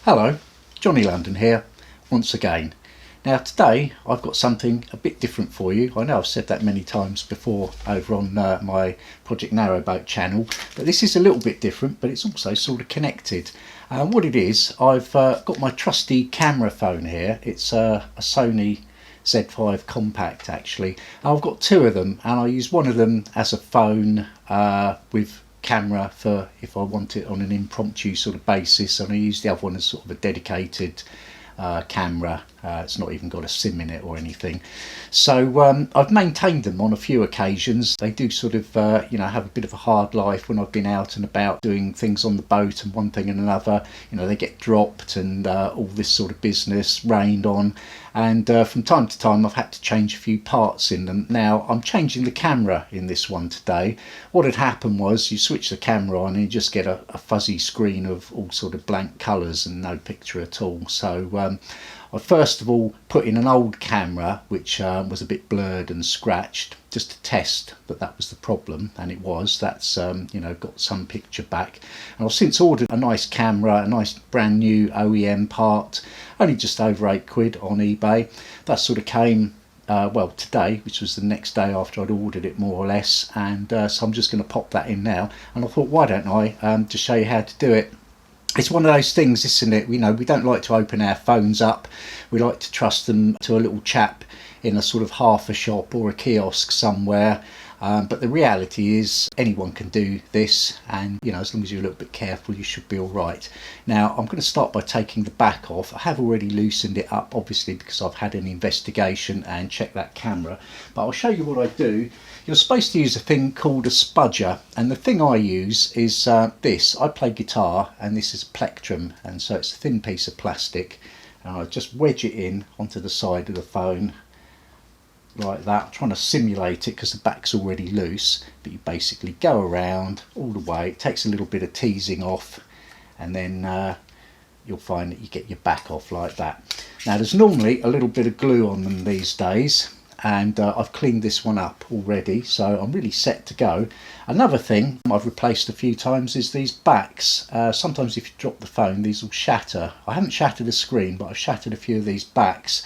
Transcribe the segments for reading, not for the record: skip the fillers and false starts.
Hello, Johnny London here once again. Now today I've got something a bit different for you. I know I've said that many times before over on my Project Narrowboat channel, but this is a little bit different, but it's also sort of connected. What it is, I've got my trusty camera phone here. It's a Sony Z5 compact actually. I've got two of them and I use one of them as a phone with camera for if I want it on an impromptu sort of basis, and I use the other one as sort of a dedicated camera. It's not even got a SIM in it or anything. So I've maintained them on a few occasions. They do sort of have a bit of a hard life when I've been out and about doing things on the boat and one thing and another. They get dropped and all this sort of business, rained on, and from time to time I've had to change a few parts in them. Now I'm changing the camera in this one today. What had happened was you switch the camera on and you just get a fuzzy screen of all sort of blank colours and no picture at all. So I first of all put in an old camera which was a bit blurred and scratched, just to test that was the problem, and it was. That's got some picture back, and I've since ordered a nice camera, a nice brand new OEM part, only just over £8 on eBay. That sort of came today, which was the next day after I'd ordered it more or less, and so I'm just going to pop that in now, and I thought, why don't I just show you how to do it. It's one of those things, isn't it? We don't like to open our phones up. We like to trust them to a little chap in a sort of half a shop or a kiosk somewhere. But the reality is anyone can do this, and as long as you're a little bit careful, you should be all right. Now I'm going to start by taking the back off. I have already loosened it up, obviously, because I've had an investigation and checked that camera, but I'll show you what I do. You're supposed to use a thing called a spudger, and the thing I use is this. I play guitar, and this is a plectrum, and so it's a thin piece of plastic, and I just wedge it in onto the side of the phone like that. I'm trying to simulate it because the back's already loose, but you basically go around all the way. It takes a little bit of teasing off, and then you'll find that you get your back off like that. Now there's normally a little bit of glue on them these days, and I've cleaned this one up already, so I'm really set to go. Another thing I've replaced a few times is these backs. Sometimes if you drop the phone, these will shatter. I haven't shattered a screen, but I've shattered a few of these backs,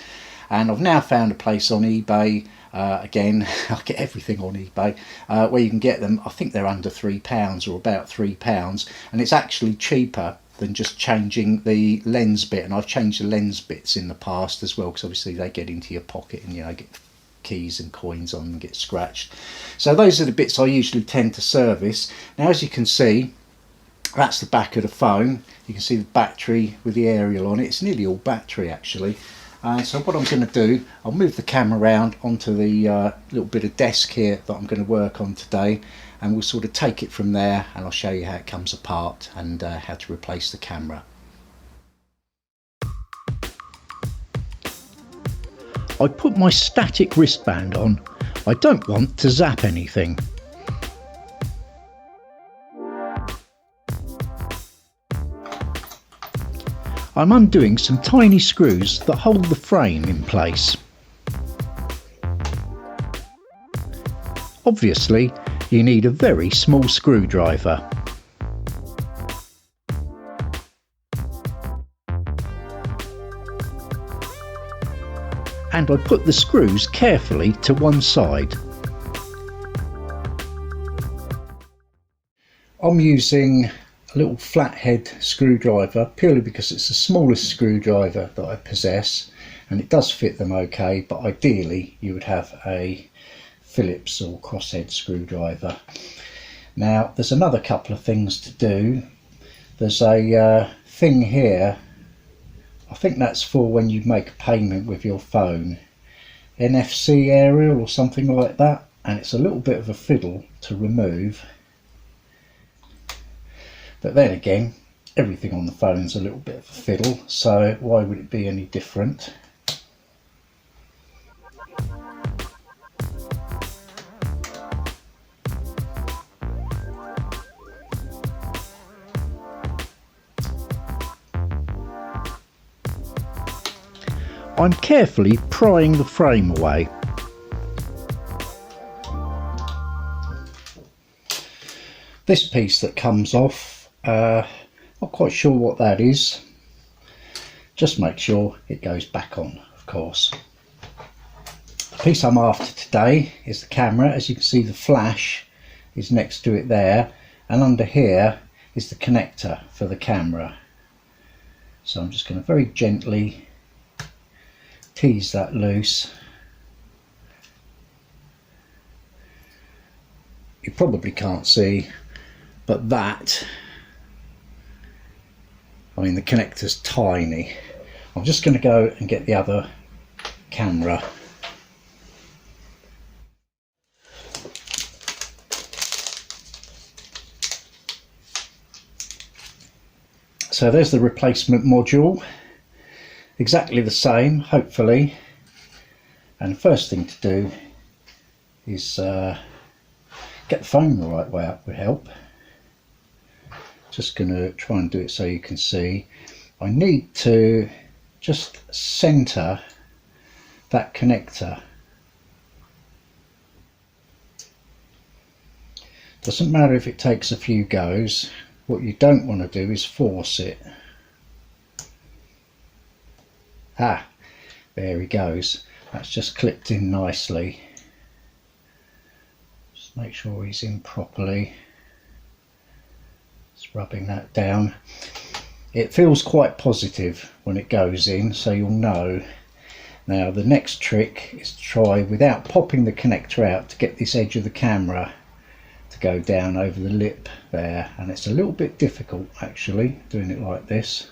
and I've now found a place on eBay, again I get everything on eBay, where you can get them. I think they're under £3 or about £3, and it's actually cheaper than just changing the lens bit, and I've changed the lens bits in the past as well, because obviously they get into your pocket and get keys and coins on and get scratched. So those are the bits I usually tend to service. Now as you can see, that's the back of the phone. You can see the battery with the aerial on it. It's nearly all battery actually. So what I'm going to do, I'll move the camera around onto the little bit of desk here that I'm going to work on today, and we'll sort of take it from there, and I'll show you how it comes apart and how to replace the camera. I put my static wristband on. I don't want to zap anything. I'm undoing some tiny screws that hold the frame in place. Obviously, you need a very small screwdriver. And I put the screws carefully to one side. I'm using a little flathead screwdriver purely because it's the smallest screwdriver that I possess, and it does fit them okay, but ideally you would have a Phillips or crosshead screwdriver. Now there's another couple of things to do. There's a thing here, I think that's for when you make a payment with your phone, NFC aerial or something like that, and it's a little bit of a fiddle to remove. But then again, everything on the phone's a little bit of a fiddle, so why would it be any different? I'm carefully prying the frame away. This piece that comes off, not quite sure what that is. Just make sure it goes back on, of course. The piece I'm after today is the camera. As you can see, the flash is next to it there, and under here is the connector for the camera. So I'm just going to very gently tease that loose. You probably can't see, but that, I mean, the connector's tiny. I'm just going to go and get the other camera. So there's the replacement module, exactly the same, hopefully. And the first thing to do is get the phone the right way up would help. Just going to try and do it so you can see. I need to just center that connector. Doesn't matter if it takes a few goes. What you don't want to do is force it. Ah, there he goes. That's just clipped in nicely. Just make sure he's in properly. Just rubbing that down. It feels quite positive when it goes in, so you'll know. Now the next trick is to try, without popping the connector out, to get this edge of the camera to go down over the lip there, and it's a little bit difficult actually doing it like this.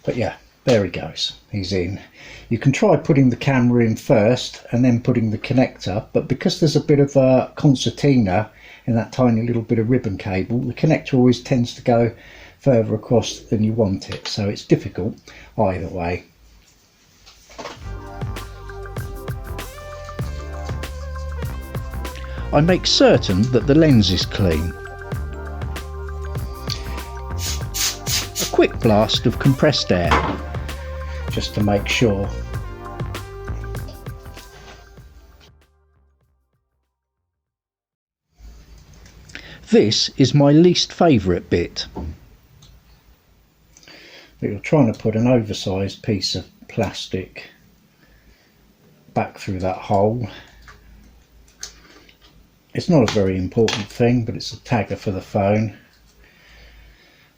But yeah, there he goes, he's in. You can try putting the camera in first and then putting the connector, but because there's a bit of a concertina in that tiny little bit of ribbon cable, the connector always tends to go further across than you want it, so it's difficult either way. I make certain that the lens is clean. A quick blast of compressed air, just to make sure. This is my least favourite bit. You're trying to put an oversized piece of plastic back through that hole. It's not a very important thing, but it's a tagger for the phone. I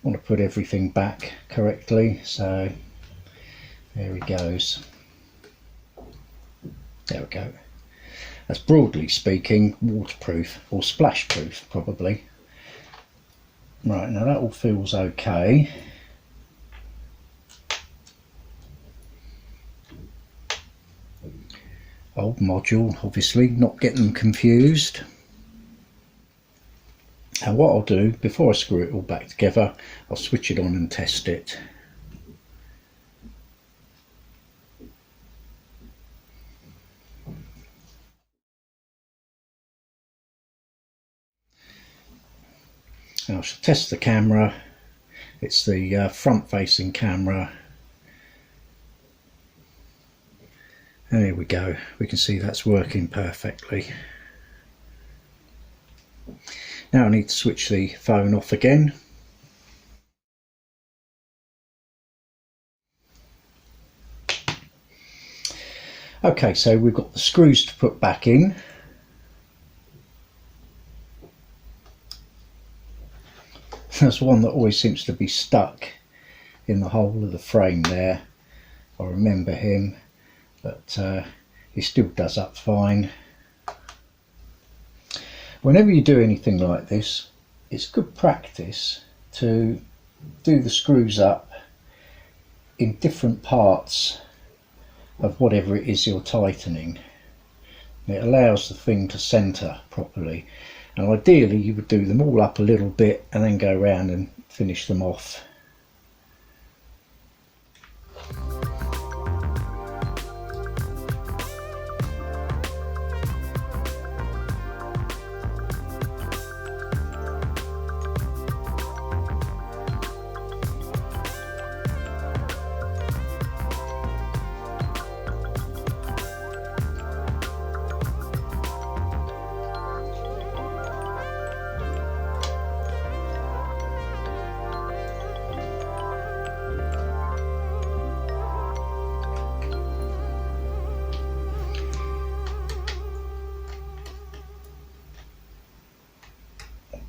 want to put everything back correctly, so there he goes. There we go. That's, broadly speaking, waterproof or splash proof probably. Right, now that all feels okay. Old module, obviously, not getting them confused. And what I'll do, before I screw it all back together, I'll switch it on and test it. And I shall test the camera. It's the front facing camera. And there we go, we can see that's working perfectly. Now I need to switch the phone off again. Okay, so we've got the screws to put back in. There's one that always seems to be stuck in the hole of the frame there. I remember him. But he still does up fine. Whenever you do anything like this, it's good practice to do the screws up in different parts of whatever it is you're tightening. It allows the thing to centre properly, and ideally you would do them all up a little bit and then go around and finish them off.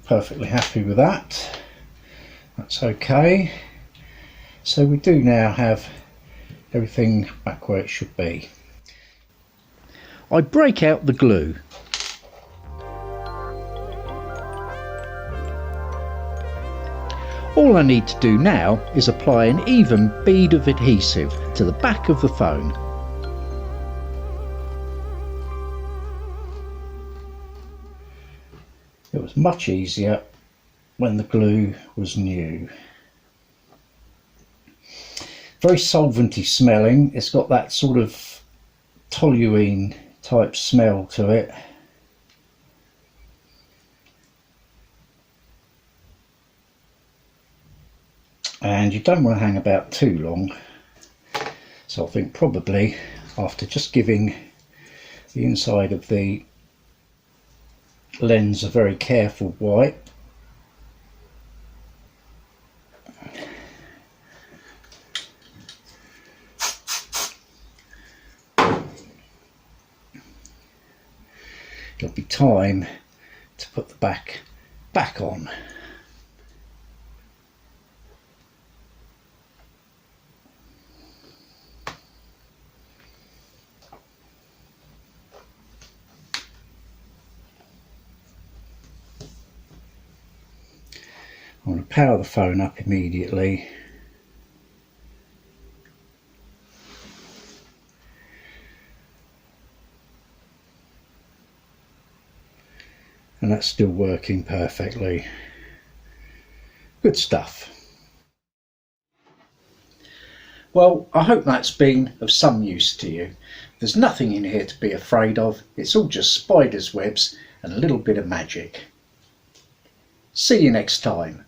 perfectly happy with that. That's okay. So we do now have everything back where it should be. I break out the glue. All I need to do now is apply an even bead of adhesive to the back of the phone. It was much easier when the glue was new. Very solventy smelling. It's got that sort of toluene type smell to it. And you don't want to hang about too long. So I think probably after just giving the inside of the lens a very careful wipe, it'll be time to put the back on. I'm going to power the phone up immediately. And that's still working perfectly. Good stuff. Well, I hope that's been of some use to you. There's nothing in here to be afraid of. It's all just spider's webs and a little bit of magic. See you next time.